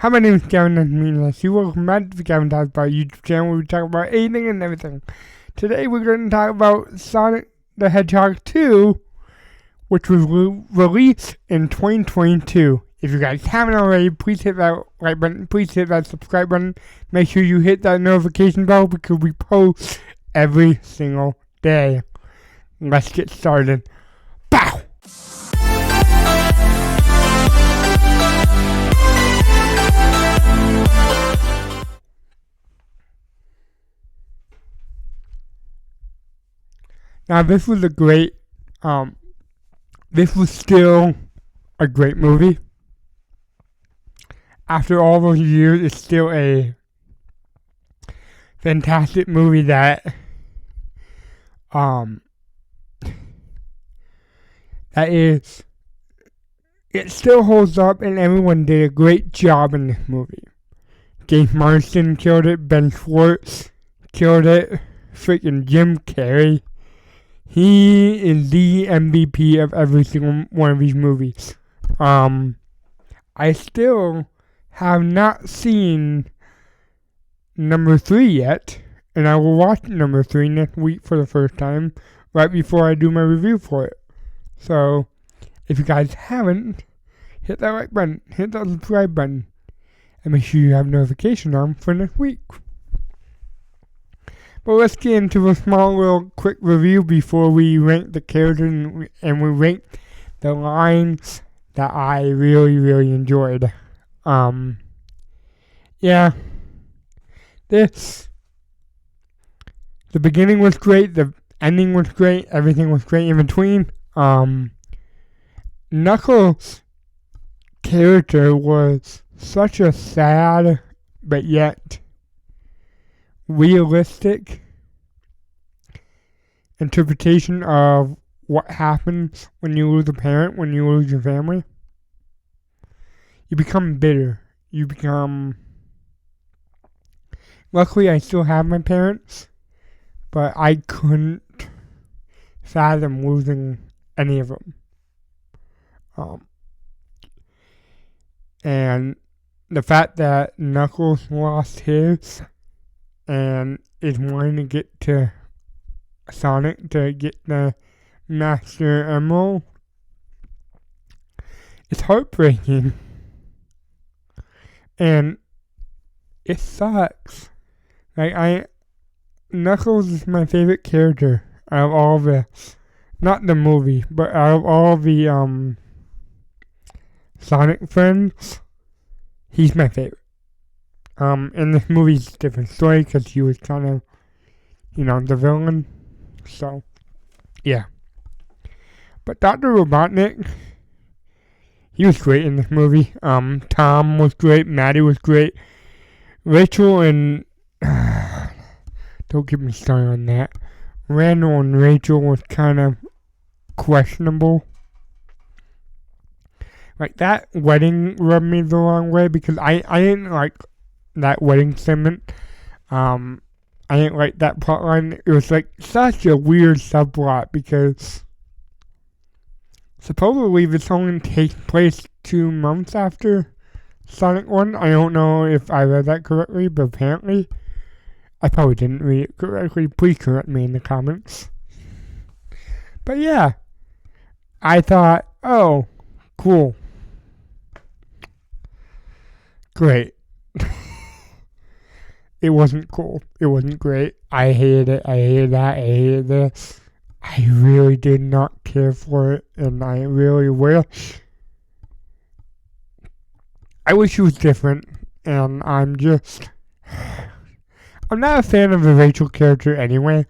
Hi, my name is Gavin, and you welcome back to the Gavin Talks About YouTube channel, where we talk about anything and everything. Today we're going to talk about Sonic the Hedgehog 2, which was released in 2022. If you guys haven't already, please hit that like button, please hit that subscribe button. Make sure you hit that notification bell because we post every single day. Let's get started. Bow! Now this was this was still a great movie. After all those years, it's still a fantastic movie that it still holds up, and everyone did a great job in this movie. James Marsden killed it, Ben Schwartz killed it, freaking Jim Carrey. He is the MVP of every single one of these movies. I still have not seen number 3 yet, and I will watch number 3 next week for the first time, right before I do my review for it. So, if you guys haven't, hit that like button, hit that subscribe button, and make sure you have notifications on for next week. But let's get into a small little quick review before we rank the characters and we rank the lines that I really, really enjoyed. Yeah. The beginning was great, the ending was great, everything was great in between. Knuckles' character was such a sad, but yet realistic interpretation of what happens when you lose a parent, when you lose your family. You become bitter. Luckily, I still have my parents, but I couldn't fathom losing any of them. And the fact that Knuckles lost his and is wanting to get to Sonic to get the Master Emerald, it's heartbreaking. And it sucks. Knuckles is my favorite character out of all the, not the movie, but out of all the Sonic friends, he's my favorite. In this movie, it's a different story because he was kind of, the villain. So, yeah. But Dr. Robotnik, he was great in this movie. Tom was great. Maddie was great. Rachel and don't get me started on that. Randall and Rachel was kind of questionable. Like, that wedding rubbed me the wrong way because I didn't like that wedding segment. I didn't like that plotline. It was like such a weird subplot because supposedly this only takes place 2 months after Sonic 1. I don't know if I read that correctly, but apparently I probably didn't read it correctly. Please correct me in the comments. But yeah, I thought, oh, cool. Great. It wasn't cool. It wasn't great. I hated it. I hated that. I hated this. I really did not care for it, and I really wish. I wish it was different, and I'm not a fan of the Rachel character anyway.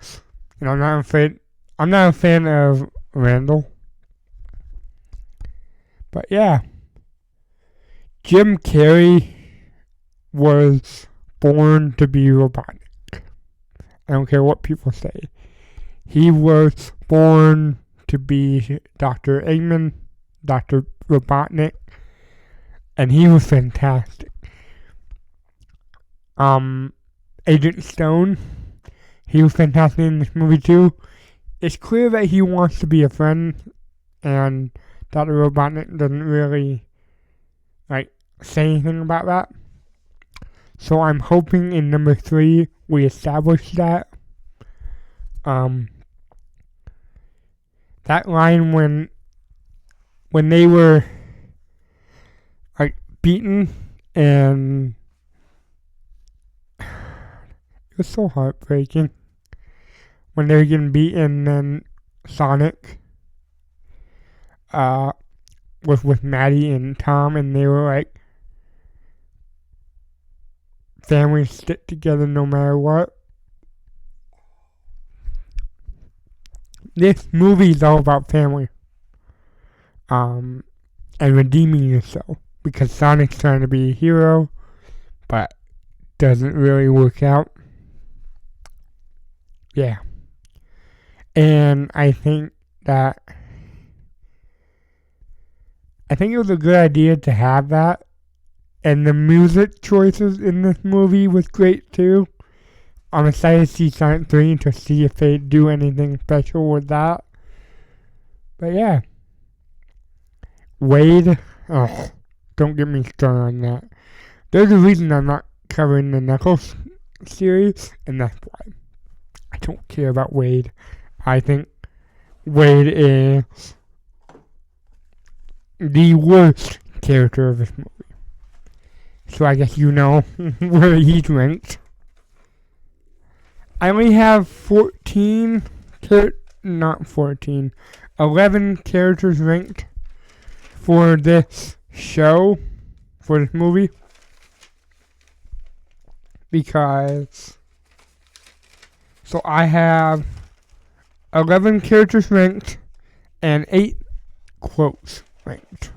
I'm not a fan of Randall. But yeah, Jim Carrey was born to be Robotnik. I don't care what people say. He was born to be Dr. Eggman, Dr. Robotnik, and he was fantastic. Agent Stone, he was fantastic in this movie too. It's clear that he wants to be a friend, and Dr. Robotnik doesn't really say anything about that. So I'm hoping in number 3 we establish that. That line when they were like beaten, and it was so heartbreaking when they were getting beaten, and Sonic was with Maddie and Tom, and they were like, families stick together no matter what. This movie is all about family. And redeeming yourself. Because Sonic's trying to be a hero, but doesn't really work out. Yeah. And I think it was a good idea to have that. And the music choices in this movie was great too. I'm excited to see Sonic 3 to see if they do anything special with that. But yeah. Wade, don't get me started on that. There's a reason I'm not covering the Knuckles series, and that's why. I don't care about Wade. I think Wade is the worst character of this movie. So I guess you know where he's ranked. I only have 11 characters ranked for this show, for this movie. So I have 11 characters ranked and 8 quotes ranked.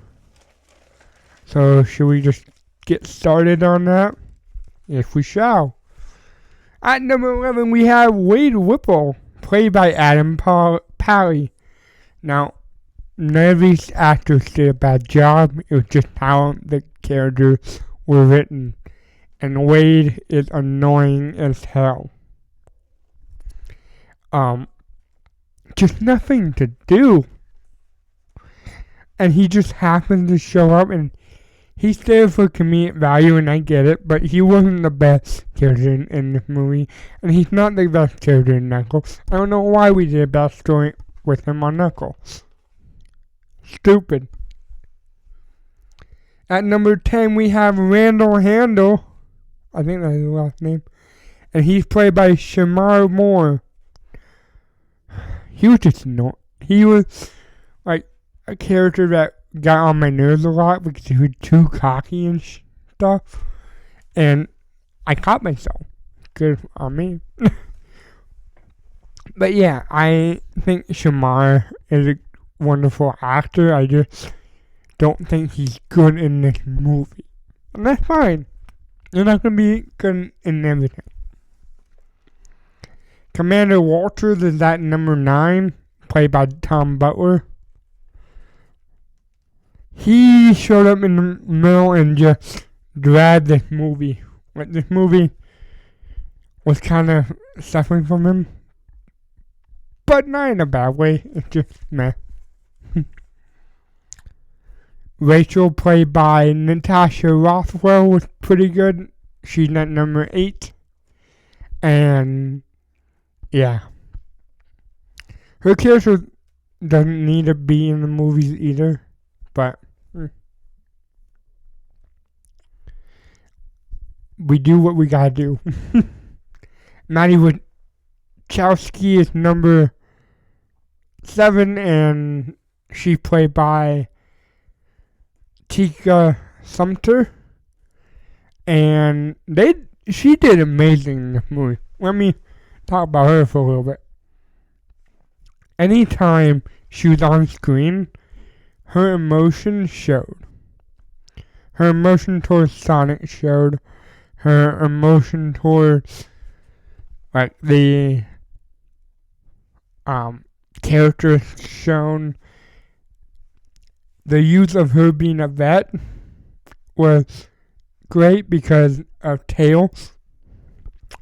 So should we just get started on that? Yes, we shall. At number 11, we have Wade Whipple, played by Adam Pally. Now, none of these actors did a bad job. It was just how the characters were written. And Wade is annoying as hell. Just nothing to do. And he just happened to show up, and he's there for comedic value, and I get it, but he wasn't the best character in this movie, and he's not the best character in Knuckles. I don't know why we did a bad story with him on Knuckles. Stupid. At number 10, we have Randall Handel. I think that's his last name. And he's played by Shamar Moore. He was just not. He was like a character that got on my nerves a lot because he was too cocky and stuff. And I caught myself. Good on me. But yeah, I think Shamar is a wonderful actor. I just don't think he's good in this movie. And that's fine. You're not going to be good in everything. Commander Walters is at number 9, played by Tom Butler. He showed up in the middle and just dragged this movie. Like, this movie was kind of suffering from him. But not in a bad way. It's just meh. Rachel, played by Natasha Rothwell, was pretty good. She's at number 8. And yeah. Her character doesn't need to be in the movies either. But we do what we gotta do. Maddie Wachowski is number 7, and she's played by Tika Sumpter. And she did amazing in this movie. Let me talk about her for a little bit. Anytime she was on screen, her emotion showed. Her emotion towards Sonic showed. Her emotion towards like the characters shown. The use of her being a vet was great because of Tails.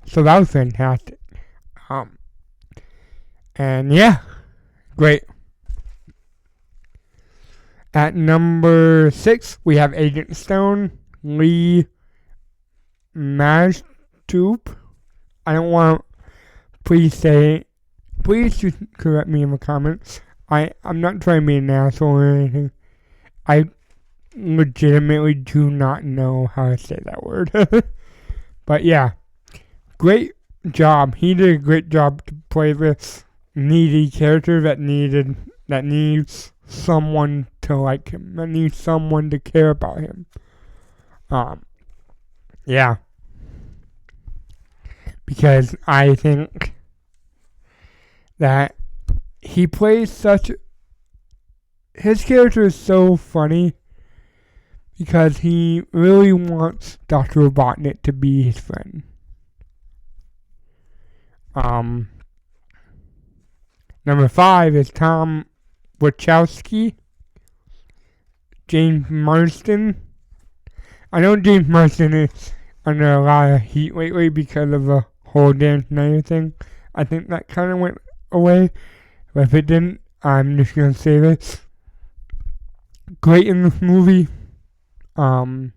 So that was fantastic. And yeah, great. At number 6, we have Agent Stone, Lee Majstoop. I don't want. Please say. Please just correct me in the comments. I'm not trying to be an asshole or anything. I legitimately do not know how to say that word. But yeah, great job. He did a great job to play this needy character that needs someone to like him, that needs someone to care about him. Yeah. Because I think that he plays his character is so funny because he really wants Dr. Robotnik to be his friend. Number 5 is Tom Wachowski. James Marsden. I know James Marsden is under a lot of heat lately because of the whole Dan Snyder thing. I think that kind of went away. But if it didn't, I'm just going to save it. Great in this movie. I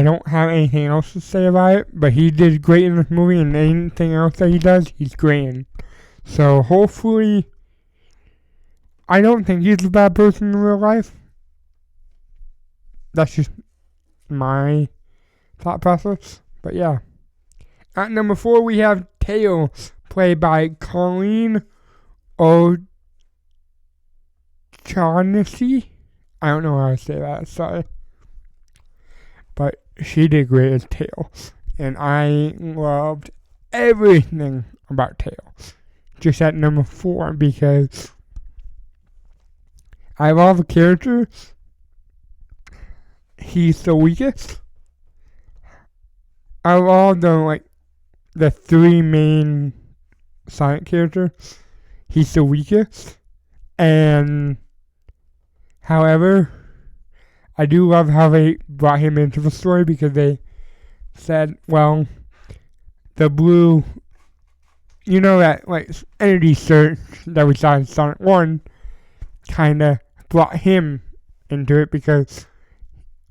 don't have anything else to say about it, but he did great in this movie, and anything else that he does, he's great in. So hopefully, I don't think he's a bad person in real life. That's just my thought process. But yeah. At number 4, we have Teo, played by Colleen O'Shaughnessy. I don't know how to say that, sorry. But she did great as Teo. And I loved everything about Teo. Just at number 4 because I love the character. He's the weakest. I love the 3 main Sonic characters. He's the weakest. And however, I do love how they brought him into the story because they said, well, the blue, that energy surge that we saw in Sonic 1 kind of brought him into it because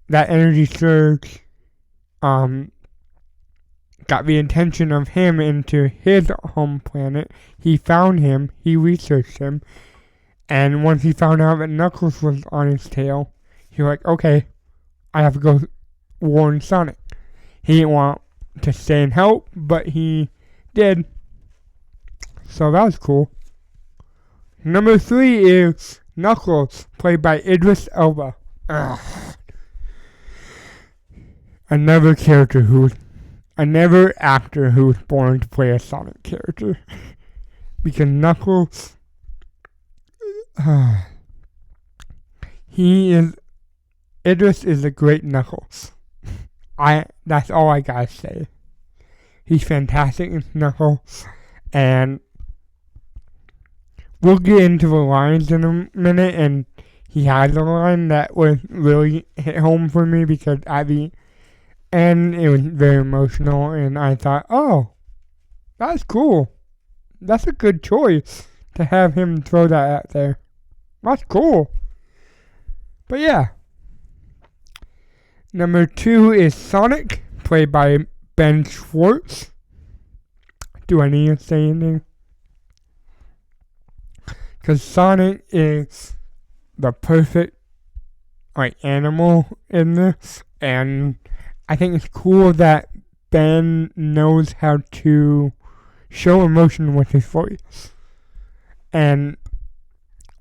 that energy surge got the attention of him into his home planet. He found him, he researched him, and once he found out that Knuckles was on his tail, he was like, okay, I have to go warn Sonic. He didn't want to stay and help, but he did. So that was cool. Number 3 is Knuckles, played by Idris Elba. Another actor who was born to play a Sonic character. Because Knuckles, Idris is a great Knuckles. That's all I gotta say. He's fantastic in Knuckles, and we'll get into the lines in a minute, and he has a line that was really hit home for me because at the end it was very emotional, and I thought, oh, that's cool. That's a good choice to have him throw that out there. That's cool. But yeah. Number 2 is Sonic, played by Ben Schwartz. Do I need to say anything? Because Sonic is the perfect animal in this, and I think it's cool that Ben knows how to show emotion with his voice. And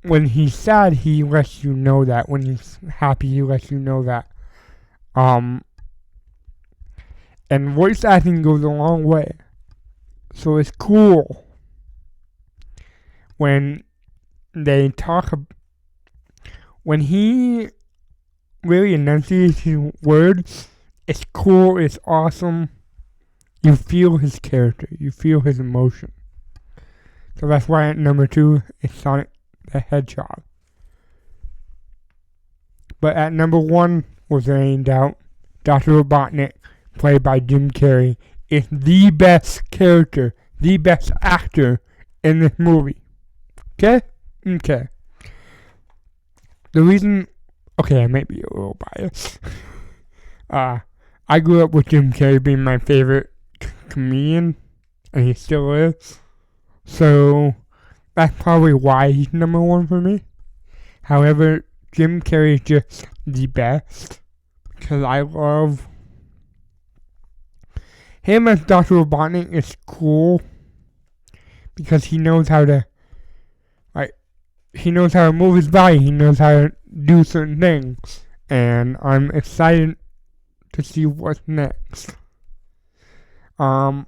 when he's sad, he lets you know that. When he's happy, he lets you know that. And voice acting goes a long way. So it's cool when they talk, when he really enunciates his words. It's cool, it's awesome. You feel his character, you feel his emotion. So that's why at number 2 is Sonic the Hedgehog. But at number 1, was there any doubt, Dr. Robotnik, played by Jim Carrey, is the best character, the best actor in this movie. Okay? Okay. The reason, I might be a little biased. I grew up with Jim Carrey being my favorite comedian, and he still is. So that's probably why he's number one for me. However, Jim Carrey is just the best because I love him as Dr. Robotnik. Is cool because he knows how to move his body. He knows how to do certain things, and I'm excited to see what's next. And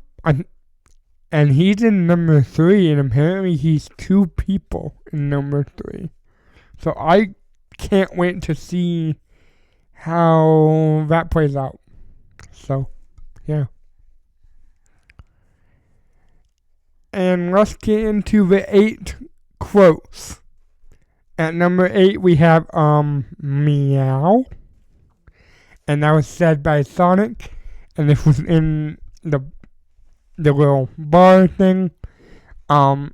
he's in number 3, and apparently he's 2 people in number 3. So I can't wait to see how that plays out. So, yeah. And let's get into the 8 quotes. At number 8, we have, meow. And that was said by Sonic. And this was in the little bar thing. The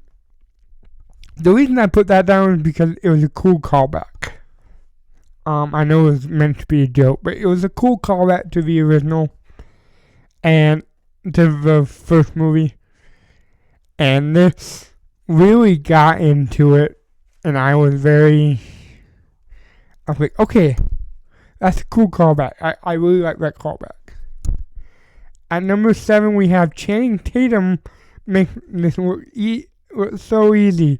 reason I put that down is because it was a cool callback. I know it was meant to be a joke, but it was a cool callback to the original and to the first movie. And this really got into it. And I was like, okay, that's a cool callback. I really like that callback. At number 7, we have Channing Tatum make this look so easy.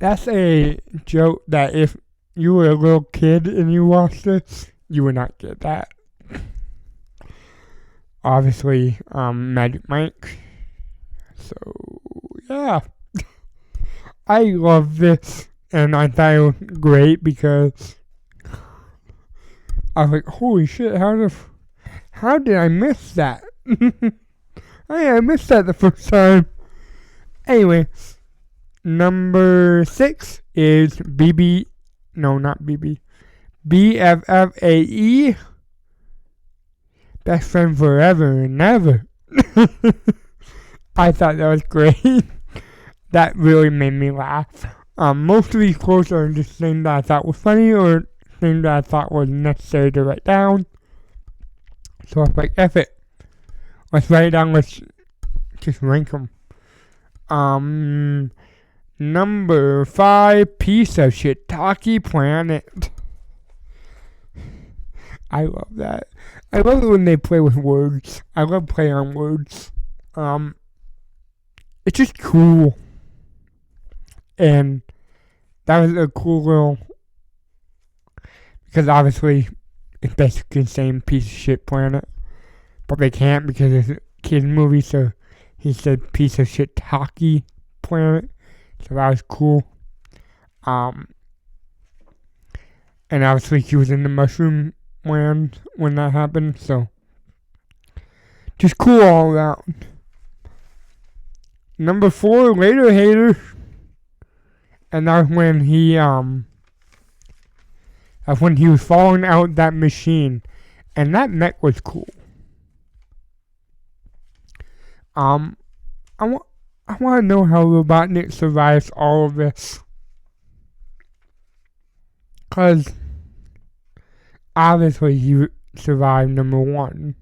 That's a joke that if you were a little kid and you watched this, you would not get that. Obviously, Magic Mike. So, yeah. I love this, and I thought it was great because I was like, holy shit, how did I miss that? I missed that the first time. Anyway, number 6 is BFFAE. Best friend forever and ever. I thought that was great. That really made me laugh. Most of these quotes are just things that I thought was funny or things that I thought was necessary to write down. So I was like, F it. Let's write it down. Let's just rank them. Number 5, piece of shiitake planet. I love that. I love it when they play with words. I love playing on words. It's just cool. And that was a cool little, because obviously it's basically the same piece of shit planet, but they can't because it's a kid's movie, so he said piece of shit hockey planet, so that was cool. And obviously he was in the mushroom land when that happened, so just cool all around. Number 4, Later Hater. And that's when he was falling out that machine. And that mech was cool. I want to know how Robotnik survives all of this. Because obviously he survived number 1.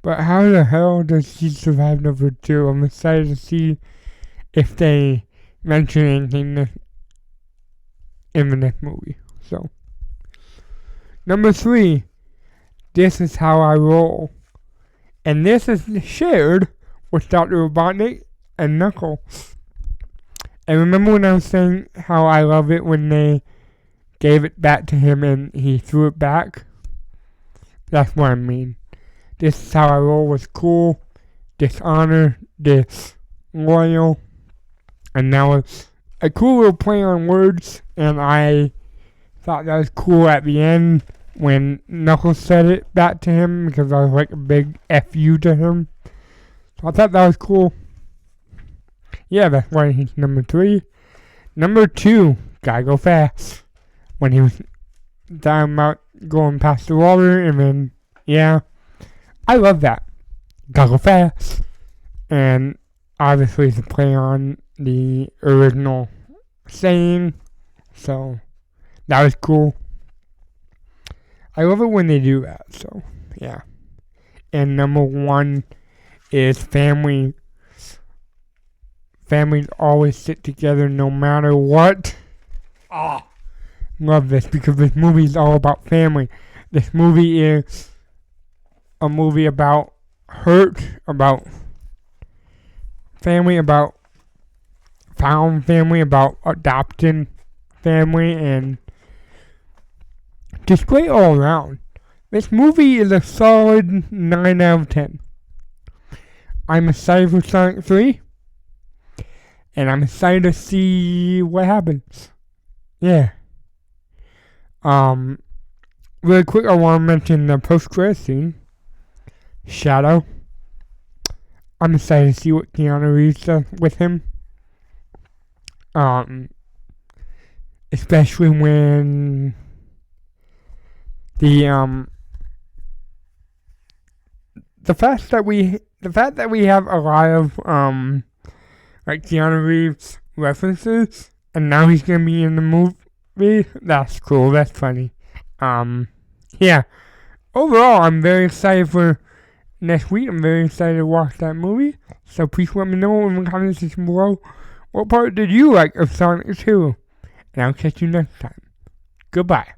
But how the hell does he survive number 2? I'm excited to see if they mention anything in the next movie. So, number 3, This Is How I Roll. And this is shared with Dr. Robotnik and Knuckles. And remember when I was saying how I love it when they gave it back to him and he threw it back? That's what I mean. This Is How I Roll was cool, Dishonor, Disloyal, and that was a cool little play on words, and I thought that was cool at the end when Knuckles said it back to him, because I was like a big F-U to him. So I thought that was cool. Yeah, that's why he's number 3. Number 2, Gotta Go Fast. When he was talking about going past the water, and then, yeah, I love that. Gotta Go Fast. And obviously it's a play on the original saying, so that was cool. I love it when they do that, so Yeah. And number one is family. Families always sit together no matter what. Ah, love this because this movie is all about family. This movie is a movie about hurt, about family, about found family, about adopting family, and just great all around. This movie is a solid 9 out of 10. I'm excited for Sonic 3, and I'm excited to see what happens. Yeah. Really quick, I want to mention the post-credit scene. Shadow. I'm excited to see what Keanu Reeves does with him. Especially when the fact that we have a lot of like Keanu Reeves references, and now he's gonna be in the movie. That's cool. That's funny. Yeah. Overall, I'm very excited for next week. I'm very excited to watch that movie. So please let me know in the comment section below what part did you like of Sonic 2. And I'll catch you next time. Goodbye.